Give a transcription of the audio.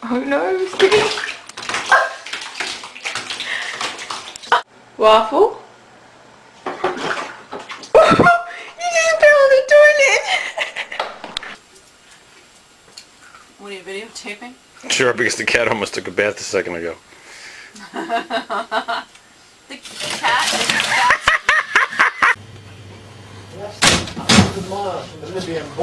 Oh no, Skitty. Waffle? You just fell on the toilet. What are you videotaping? Sure, because the cat almost took a bath a second ago. The cat is fat. That's 100 miles from the Libyan border.